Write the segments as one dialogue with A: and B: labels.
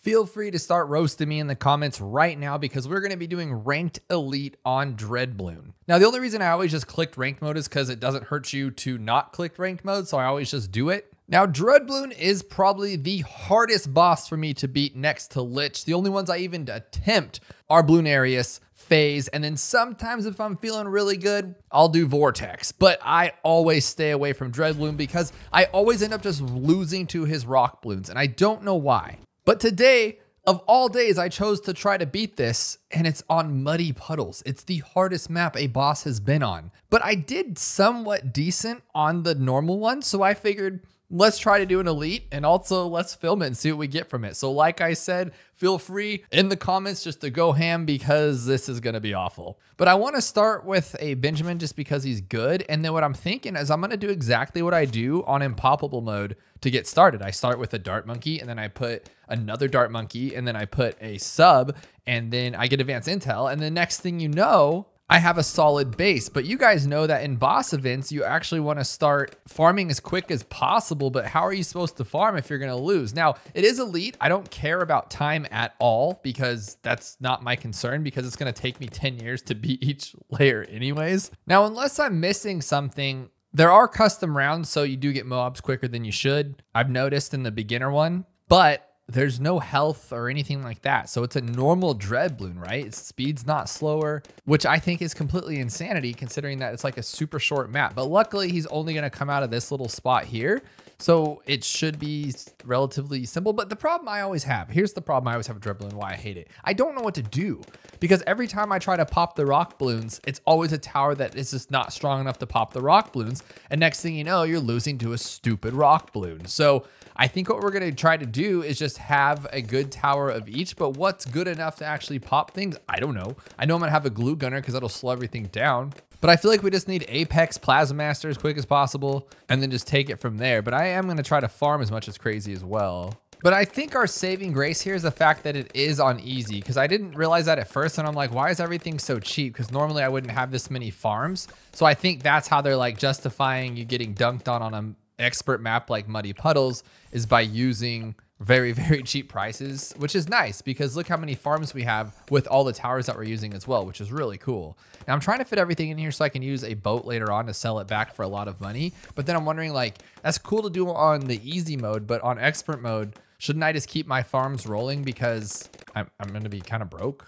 A: Feel free to start roasting me in the comments right now because we're going to be doing ranked elite on Dreadbloon. Now, the only reason I always just clicked ranked mode is because it doesn't hurt you to not click ranked mode, so I always just do it. Now, Dreadbloon is probably the hardest boss for me to beat next to Lich. The only ones I even attempt are Bloonarius, Phase, and then sometimes if I'm feeling really good, I'll do Vortex. But I always stay away from Dreadbloon because I always end up just losing to his rock bloons, and I don't know why. But today, of all days, I chose to try to beat this, and it's on Muddy Puddles. It's the hardest map a boss has been on. But I did somewhat decent on the normal one, so I figured, let's try to do an elite, and also let's film it and see what we get from it. So like I said, feel free in the comments just to go ham because this is going to be awful. But I want to start with a Benjamin just because he's good. And then what I'm thinking is I'm going to do exactly what I do on Impoppable mode to get started. I start with a Dart Monkey, and then I put another Dart Monkey, and then I put a sub, and then I get advanced intel. And the next thing you know, I have a solid base. But you guys know that in boss events, you actually want to start farming as quick as possible. But how are you supposed to farm if you're going to lose? Now, it is elite. I don't care about time at all because that's not my concern because it's going to take me 10 years to beat each layer anyways. Now, unless I'm missing something, there are custom rounds, so you do get mobs quicker than you should. I've noticed in the beginner one, but there's no health or anything like that. So it's a normal Dreadbloon, right? Its speed's not slower, which I think is completely insanity considering that it's like a super short map. But luckily he's only gonna come out of this little spot here. So it should be relatively simple. But the problem I always have, here's the problem I always have with Dreadbloon, why I hate it. I don't know what to do because every time I try to pop the rock bloons, it's always a tower that is just not strong enough to pop the rock bloons. And next thing you know, you're losing to a stupid rock bloon. So I think what we're gonna try to do is just have a good tower of each, but what's good enough to actually pop things? I don't know. I know I'm gonna have a glue gunner because that'll slow everything down. But I feel like we just need Apex Plasma Master as quick as possible and then just take it from there. But I am going to try to farm as much as crazy as well. But I think our saving grace here is the fact that it is on easy because I didn't realize that at first. And I'm like, why is everything so cheap? Because normally I wouldn't have this many farms. So I think that's how they're like justifying you getting dunked on an expert map like Muddy Puddles is by using very, very cheap prices, which is nice because look how many farms we have with all the towers that we're using as well, which is really cool. Now I'm trying to fit everything in here so I can use a boat later on to sell it back for a lot of money. But then I'm wondering like, that's cool to do on the easy mode, but on expert mode, shouldn't I just keep my farms rolling because I'm going to be kind of broke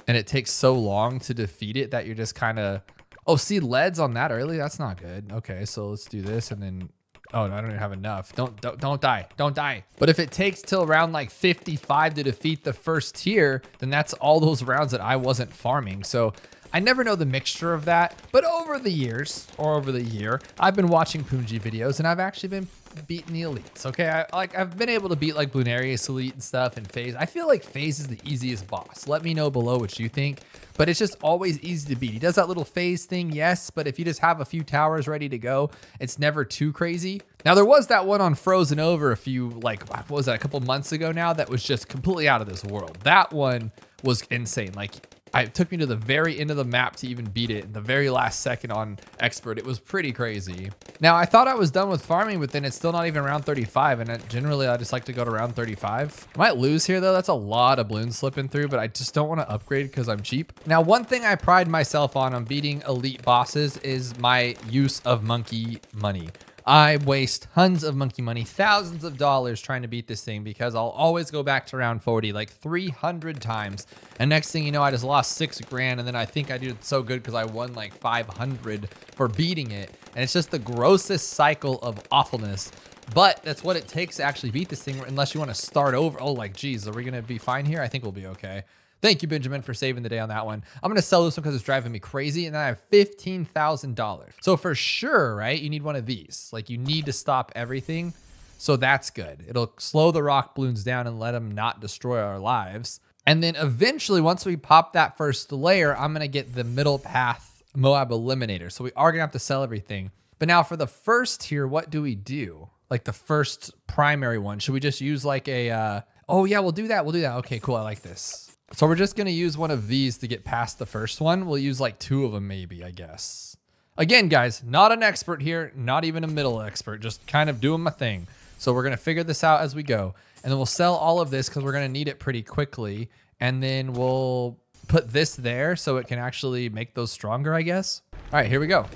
A: and it takes so long to defeat it that you're just kind of, oh, see leads on that early. That's not good. Okay. So let's do this and then, oh, no, I don't even have enough. Don't die. Don't die. But if it takes till round like 55 to defeat the first tier, then that's all those rounds that I wasn't farming. So I never know the mixture of that. But over the years, or over the year, I've been watching Punji videos and I've actually been beating the elites. Okay, I've been able to beat like Bloonarius elite and stuff and Phase. I feel like Phase is the easiest boss. Let me know below what you think. But it's just always easy to beat. He does that little Phase thing, yes, but if you just have a few towers ready to go, it's never too crazy. Now there was that one on Frozen Over a few, like, what was that, a couple months ago now, that was just completely out of this world. That one was insane. Like, it took me to the very end of the map to even beat it in the very last second on expert. It was pretty crazy. Now I thought I was done with farming, but then it's still not even round 35. And generally I just like to go to round 35. I might lose here though. That's a lot of bloons slipping through, but I just don't want to upgrade because I'm cheap. Now, one thing I pride myself on beating elite bosses is my use of monkey money. I waste tons of monkey money, thousands of dollars trying to beat this thing because I'll always go back to round 40 like 300 times. And next thing you know, I just lost 6 grand. And then I think I did so good because I won like 500 for beating it. And it's just the grossest cycle of awfulness. But that's what it takes to actually beat this thing unless you want to start over. Oh, like, geez, are we going to be fine here? I think we'll be okay. Thank you, Benjamin, for saving the day on that one. I'm going to sell this one because it's driving me crazy. And then I have $15,000. So for sure, right, you need one of these. Like, you need to stop everything. So that's good. It'll slow the rock bloons down and let them not destroy our lives. And then eventually, once we pop that first layer, I'm going to get the middle path Moab Eliminator. So we are going to have to sell everything. But now for the first tier, what do we do? Like the first primary one. Should we just use like a... oh, yeah, we'll do that. We'll do that. Okay, cool. I like this. So we're just going to use one of these to get past the first one. We'll use like 2 of them maybe, I guess. Again, guys, not an expert here, not even a middle expert, just kind of doing my thing. So we're going to figure this out as we go. And then we'll sell all of this because we're going to need it pretty quickly. And then we'll put this there so it can actually make those stronger, I guess. All right, here we go.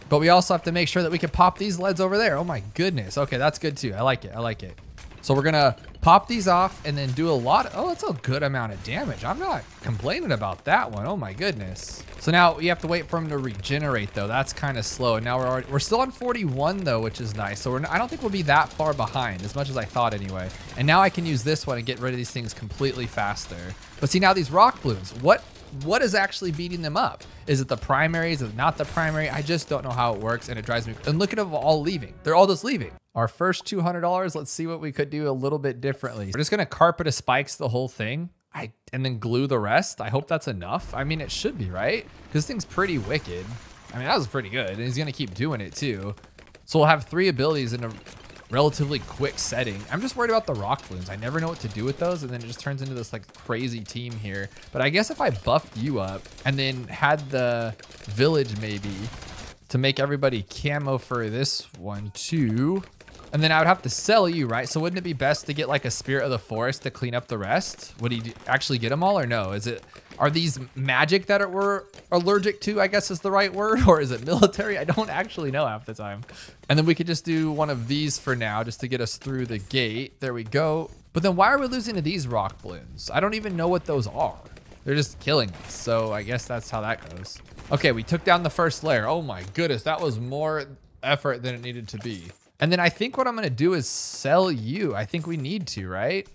A: But we also have to make sure that we can pop these leads over there. Oh my goodness. Okay, that's good too. I like it. I like it. So we're gonna pop these off and then do a lot. Oh, that's a good amount of damage. I'm not complaining about that one. Oh my goodness. So now you have to wait for them to regenerate though. That's kind of slow. And now we're still on 41 though, which is nice. So I don't think we'll be that far behind as much as I thought anyway. And now I can use this one and get rid of these things completely faster. But see now these rock balloons, what is actually beating them up? Is it the primary? Is it not the primary? I just don't know how it works and it drives me. And look at them all leaving. They're all just leaving. Our first $200, let's see what we could do a little bit differently. We're just gonna carpet of spikes the whole thing and then glue the rest. I hope that's enough. I mean, it should be, right? Because this thing's pretty wicked. I mean, that was pretty good. And he's gonna keep doing it too. So we'll have 3 abilities in a relatively quick setting. I'm just worried about the rock balloons. I never know what to do with those, and then it just turns into this like crazy team here. But I guess if I buffed you up and then had the village maybe to make everybody camo for this one too, and then I would have to sell you, right? So wouldn't it be best to get like a spirit of the forest to clean up the rest? Would he actually get them all or no? Are these magic that we're allergic to, I guess is the right word? Or is it military? I don't actually know half the time. And then we could just do one of these for now just to get us through the gate. There we go. But then why are we losing to these rock balloons? I don't even know what those are. They're just killing us. So I guess that's how that goes. Okay, we took down the first layer. Oh my goodness, that was more effort than it needed to be. And then I think what I'm gonna do is sell you. I think we need to, right?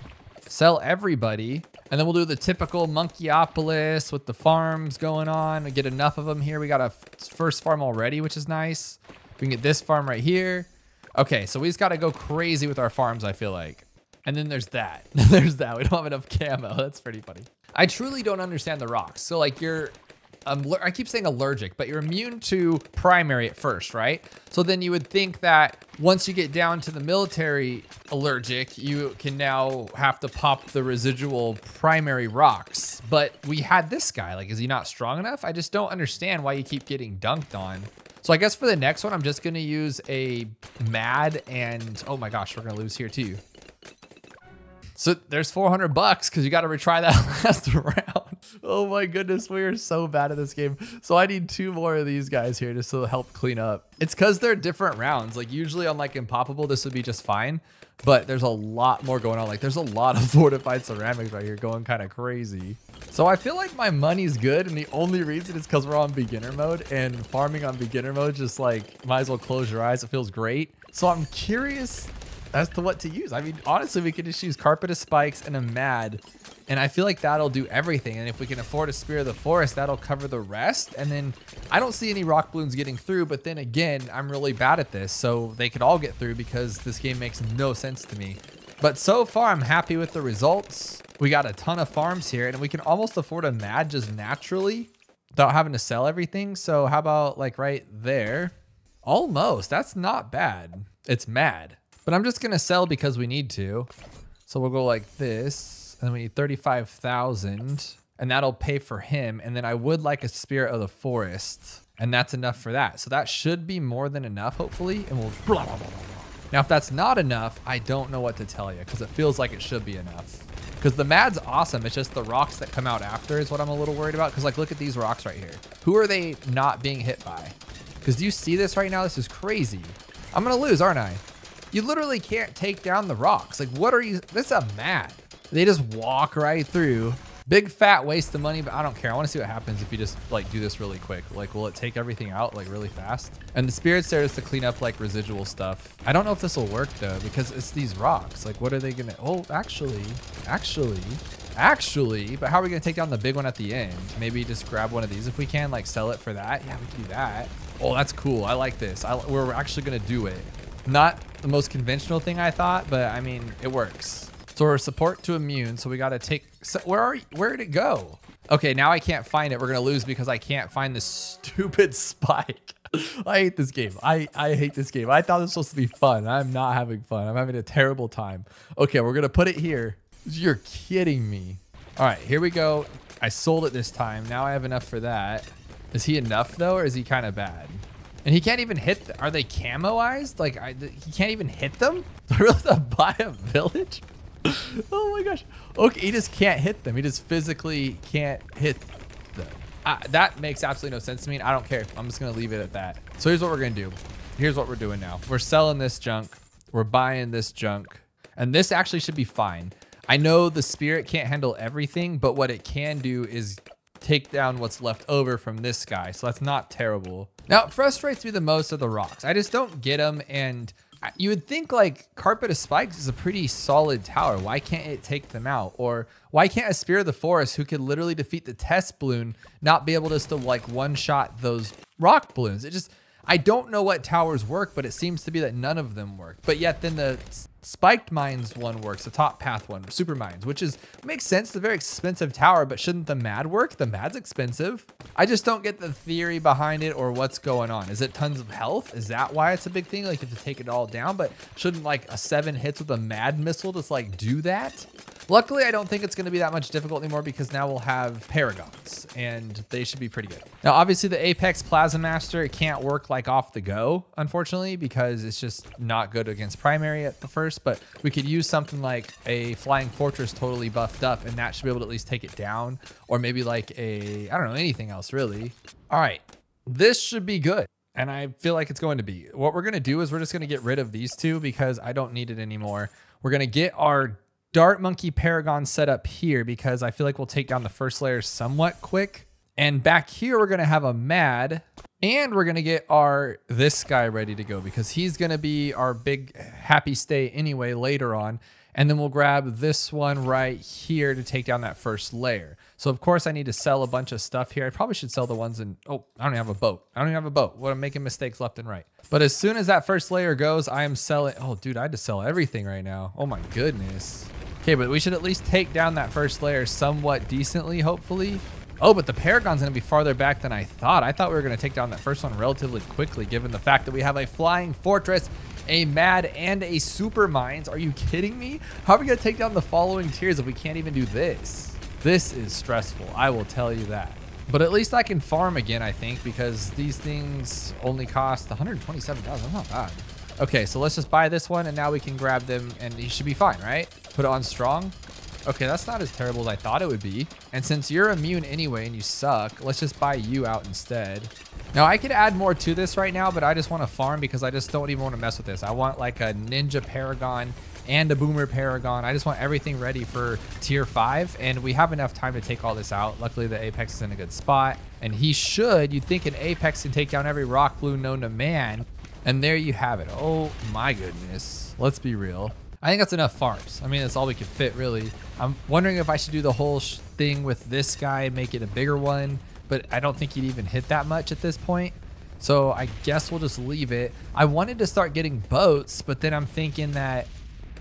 A: Sell everybody. And then we'll do the typical Monkeyopolis with the farms going on. We get enough of them here. We got a first farm already, which is nice. We can get this farm right here. Okay, so we just gotta go crazy with our farms, I feel like. And then there's that. There's that. We don't have enough camo. That's pretty funny. I truly don't understand the rocks. So like I keep saying allergic, but you're immune to primary at first, right? So then you would think that once you get down to the military allergic, you can now have to pop the residual primary rocks. But we had this guy, like, is he not strong enough? I just don't understand why you keep getting dunked on. So I guess for the next one, I'm just gonna use a mad and, oh my gosh, we're gonna lose here too. So there's $400 because you got to retry that last round. Oh my goodness, we are so bad at this game. So I need 2 more of these guys here just to help clean up. It's because they're different rounds. Like usually on like Impoppable, this would be just fine. But there's a lot more going on. Like there's a lot of fortified ceramics right here going kind of crazy. So I feel like my money's good. And the only reason is because we're on beginner mode. And farming on beginner mode, just like might as well close your eyes. It feels great. So I'm curious as to what to use. I mean, honestly, we could just use carpet of spikes and a mad, and I feel like that'll do everything. And if we can afford a spear of the forest, that'll cover the rest. And then I don't see any rock balloons getting through, but then again, I'm really bad at this, so they could all get through because this game makes no sense to me. But so far, I'm happy with the results. We got a ton of farms here, and we can almost afford a mad just naturally without having to sell everything. So how about like right there? Almost. That's not bad. It's mad. But I'm just gonna sell because we need to. So we'll go like this, and then we need 35,000, and that'll pay for him. And then I would like a spirit of the forest, and that's enough for that. So that should be more than enough, hopefully. And we'll blah, blah, blah, blah. Now, if that's not enough, I don't know what to tell you because it feels like it should be enough. Because the mad's awesome. It's just the rocks that come out after is what I'm a little worried about. Because like, look at these rocks right here. Who are they not being hit by? Because do you see this right now? This is crazy. I'm gonna lose, aren't I? You literally can't take down the rocks. Like, what are you? This is a mad. They just walk right through. Big fat waste of money, but I don't care. I want to see what happens if you just like do this really quick. Like, will it take everything out like really fast? And the spirit's there is to clean up like residual stuff. I don't know if this will work though, because it's these rocks. Like, what are they gonna? Oh, actually, but how are we gonna take down the big one at the end? Maybe just grab one of these if we can, like sell it for that. Yeah, we can do that. Oh, that's cool. I like this. We're actually gonna do it. Not the most conventional thing I thought, but I mean, it works. So we're support to immune. So we got to take, so where did it go? Okay, now I can't find it. We're going to lose because I can't find this stupid spike. I hate this game. I hate this game. I thought this was supposed to be fun. I'm not having fun. I'm having a terrible time. Okay, we're going to put it here. You're kidding me. All right, here we go. I sold it this time. Now I have enough for that. Is he enough though, or is he kind of bad? And he can't even hit, are they camoized? Like, he can't even hit them? Do I really have to buy a village? Oh my gosh. Okay, he just can't hit them. He just physically can't hit them. That makes absolutely no sense to me. I don't care. I'm just going to leave it at that. So here's what we're going to do. Here's what we're doing now. We're selling this junk. We're buying this junk. And this actually should be fine. I know the spirit can't handle everything, but what it can do is take down what's left over from this guy. So that's not terrible. Now, it frustrates me the most of the rocks. I just don't get them. And you would think like Carpet of Spikes is a pretty solid tower. Why can't it take them out? Or why can't a Spirit of the Forest, who could literally defeat the test balloon, not be able to still like one-shot those rock balloons? It just, I don't know what towers work, but it seems to be that none of them work. But yet then the spiked mines one works, the top path one, super mines, which is makes sense. It's a very expensive tower, but shouldn't the mad work? The mad's expensive. I just don't get the theory behind it or what's going on. Is it tons of health? Is that why it's a big thing? Like you have to take it all down, but shouldn't like a 7 hits with a mad missile just like do that? Luckily, I don't think it's going to be that much difficult anymore because now we'll have Paragons and they should be pretty good. Now, obviously the Apex Plasma Master, it can't work like off the go, unfortunately, because it's just not good against primary at the first, but we could use something like a Flying Fortress totally buffed up and that should be able to at least take it down, or maybe like a, I don't know, anything else really. All right, this should be good. And I feel like it's going to be. What we're going to do is we're just going to get rid of these two because I don't need it anymore. We're going to get our Dart Monkey Paragon set up here because I feel like we'll take down the first layer somewhat quick. And back here, we're going to have a Mad, and we're going to get this guy ready to go because he's going to be our big happy stay anyway later on. And then we'll grab this one right here to take down that first layer. So of course I need to sell a bunch of stuff here. I probably should sell the ones in, oh, I don't even have a boat. I don't even have a boat. What, I'm making mistakes left and right. But as soon as that first layer goes, I am selling, oh dude, I had to sell everything right now. Oh my goodness. Okay, but we should at least take down that first layer somewhat decently, hopefully. Oh, but the Paragon's gonna be farther back than I thought. I thought we were gonna take down that first one relatively quickly, given the fact that we have a Flying Fortress, a Mad, and a Super Mines. Are you kidding me? How are we gonna take down the following tiers if we can't even do this? This is stressful, I will tell you that. But at least I can farm again, I think, because these things only cost 127,000, that's not bad. Okay, so let's just buy this one, and now we can grab them, and he should be fine, right? Put it on strong. Okay, that's not as terrible as I thought it would be. And since you're immune anyway and you suck, let's just buy you out instead. Now, I could add more to this right now, but I just want to farm because I just don't even want to mess with this. I want like a Ninja Paragon and a Boomer Paragon. I just want everything ready for tier 5, and we have enough time to take all this out. Luckily, the Apex is in a good spot, and he should. You'd think an Apex can take down every rock balloon known to man, and there you have it. Oh my goodness. Let's be real. I think that's enough farms. I mean, that's all we can fit, really. I'm wondering if I should do the whole thing with this guy, make it a bigger one, but I don't think he'd even hit that much at this point. So I guess we'll just leave it. I wanted to start getting boats, but then I'm thinking that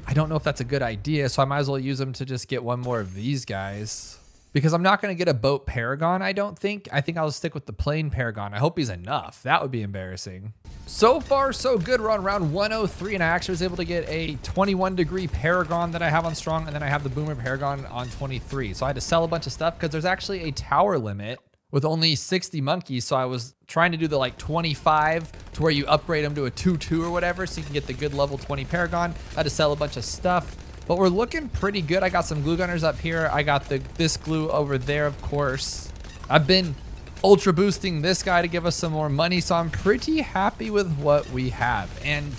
A: I don't know if that's a good idea, so I might as well use them to just get one more of these guys. Because I'm not going to get a boat Paragon, I don't think. I think I'll stick with the plain Paragon. I hope he's enough. That would be embarrassing. So far, so good. We're on round 103, and I actually was able to get a 21-degree Paragon that I have on strong, and then I have the Boomer Paragon on 23. So I had to sell a bunch of stuff because there's actually a tower limit with only 60 monkeys. So I was trying to do the like 25 to where you upgrade them to a 2-2 or whatever so you can get the good level 20 Paragon. I had to sell a bunch of stuff. But we're looking pretty good. I got some glue gunners up here. I got this glue over there, of course. I've been ultra boosting this guy to give us some more money, so I'm pretty happy with what we have. And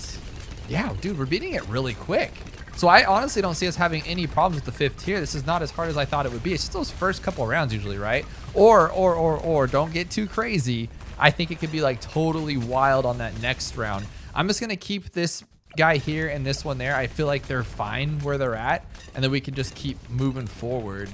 A: yeah, dude, we're beating it really quick. So I honestly don't see us having any problems with the 5th tier. This is not as hard as I thought it would be. It's just those first couple rounds usually, right? Or don't get too crazy. I think it could be like totally wild on that next round. I'm just gonna keep this guy here and this one there. I feel like they're fine where they're at, and then we can just keep moving forward.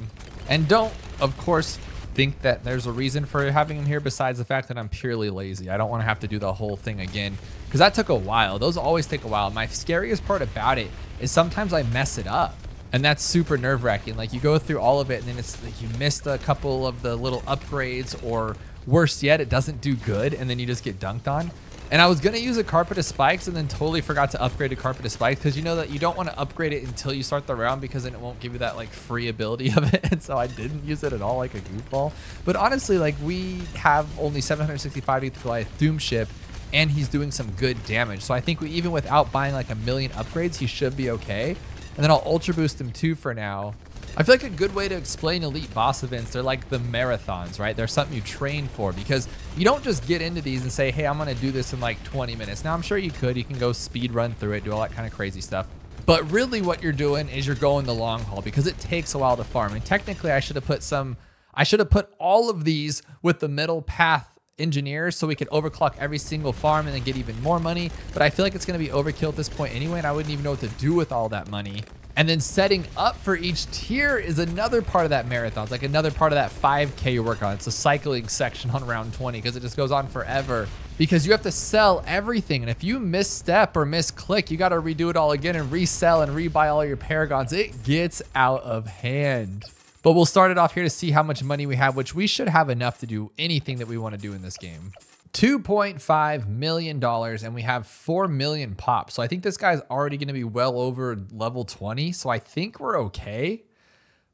A: And don't, of course, think that there's a reason for having him here besides the fact that I'm purely lazy. I don't want to have to do the whole thing again because that took a while. Those always take a while. My scariest part about it is sometimes I mess it up, and that's super nerve-wracking. Like you go through all of it and then it's like you missed a couple of the little upgrades, or worse yet, it doesn't do good and then you just get dunked on. And I was going to use a Carpet of Spikes and then totally forgot to upgrade a Carpet of Spikes because you know that you don't want to upgrade it until you start the round because then it won't give you that like free ability of it. And so I didn't use it at all, like a goofball. But honestly, like we have only 765 Goliath Doom Ship and he's doing some good damage. So I think even without buying like a million upgrades, he should be okay. And then I'll ultra boost him too for now. I feel like a good way to explain elite boss events, they're like the marathons, right? They're something you train for, because you don't just get into these and say, hey, I'm gonna do this in like 20 minutes. Now I'm sure you could, you can go speed run through it, do all that kind of crazy stuff. But really what you're doing is you're going the long haul, because it takes a while to farm. And technically I should have put all of these with the middle path engineers so we could overclock every single farm and then get even more money. But I feel like it's gonna be overkill at this point anyway, and I wouldn't even know what to do with all that money. And then setting up for each tier is another part of that marathon. It's like another part of that 5K you work on. It's a cycling section on round 20, because it just goes on forever, because you have to sell everything. And if you misstep or misclick, you got to redo it all again and resell and rebuy all your paragons. It gets out of hand. But we'll start it off here to see how much money we have, which we should have enough to do anything that we want to do in this game. $2.5 million, and we have 4 million pops. So I think this guy's already going to be well over level 20. So I think we're okay.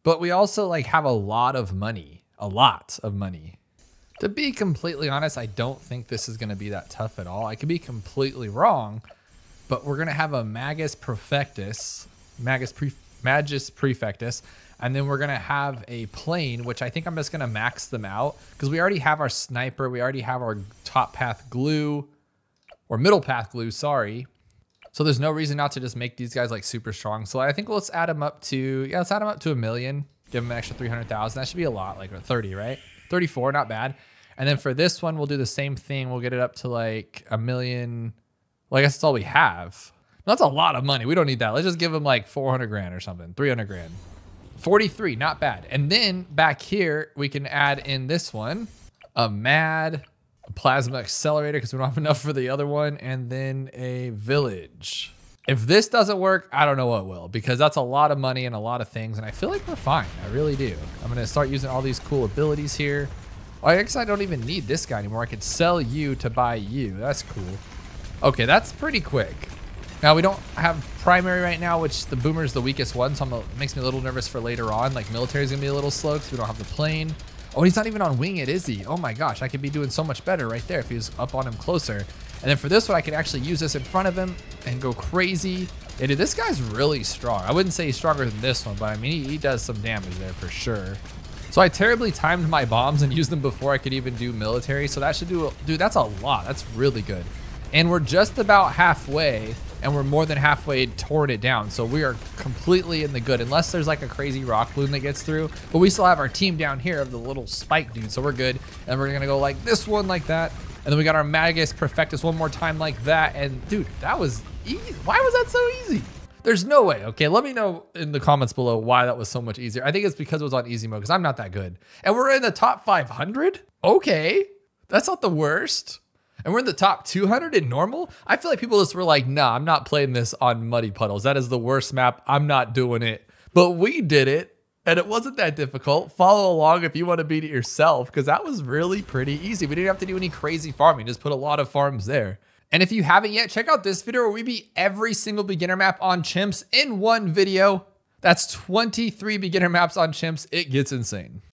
A: But we also like have a lot of money, To be completely honest, I don't think this is going to be that tough at all. I could be completely wrong, but we're going to have a Magus Prefectus, and then we're going to have a plane, which I think I'm just going to max them out, because we already have our sniper. We already have our top path glue, or middle path glue, sorry. So there's no reason not to just make these guys like super strong. So I think let's add them up to, let's add them up to 1 million. Give them an extra 300,000. That should be a lot, like 30, right? 34, not bad. And then for this one, we'll do the same thing. We'll get it up to like 1 million. Well, I guess that's all we have. That's a lot of money. We don't need that. Let's just give them like 400 grand or something, 300 grand. 43, not bad. And then back here, we can add in this one, a plasma accelerator, because we don't have enough for the other one, and then a village. If this doesn't work, I don't know what will, because that's a lot of money and a lot of things, and I feel like we're fine. I really do. I'm gonna start using all these cool abilities here. Oh, I guess I don't even need this guy anymore. I could sell you to buy you. That's cool. Okay, that's pretty quick. Now, we don't have primary right now, which the boomer is the weakest one, so it makes me a little nervous for later on. Like, military is going to be a little slow because we don't have the plane. Oh, he's not even on wing it, is he? Oh my gosh, I could be doing so much better right there if he was up on him closer. And then for this one, I could actually use this in front of him and go crazy. Yeah, dude, this guy's really strong. I wouldn't say he's stronger than this one, but I mean, he does some damage there for sure. So I terribly timed my bombs and used them before I could even do military. So that should do, dude, that's a lot. That's really good. And we're just about halfway, and we're more than halfway torn it down. So we are completely in the good, unless there's like a crazy rock balloon that gets through. But we still have our team down here of the little spike dude, so we're good. And we're gonna go like this one like that. And then we got our Magus Perfectus one more time like that. And dude, that was easy. Why was that so easy? There's no way. Okay, let me know in the comments below why that was so much easier. I think it's because it was on easy mode, because I'm not that good. And we're in the top 500? Okay, that's not the worst. And we're in the top 200 in normal? I feel like people just were like, nah, I'm not playing this on Muddy Puddles. That is the worst map. I'm not doing it. But we did it, and it wasn't that difficult. Follow along if you want to beat it yourself, because that was really pretty easy. We didn't have to do any crazy farming. Just put a lot of farms there. And if you haven't yet, check out this video where we beat every single beginner map on chimps in one video. That's 23 beginner maps on chimps. It gets insane.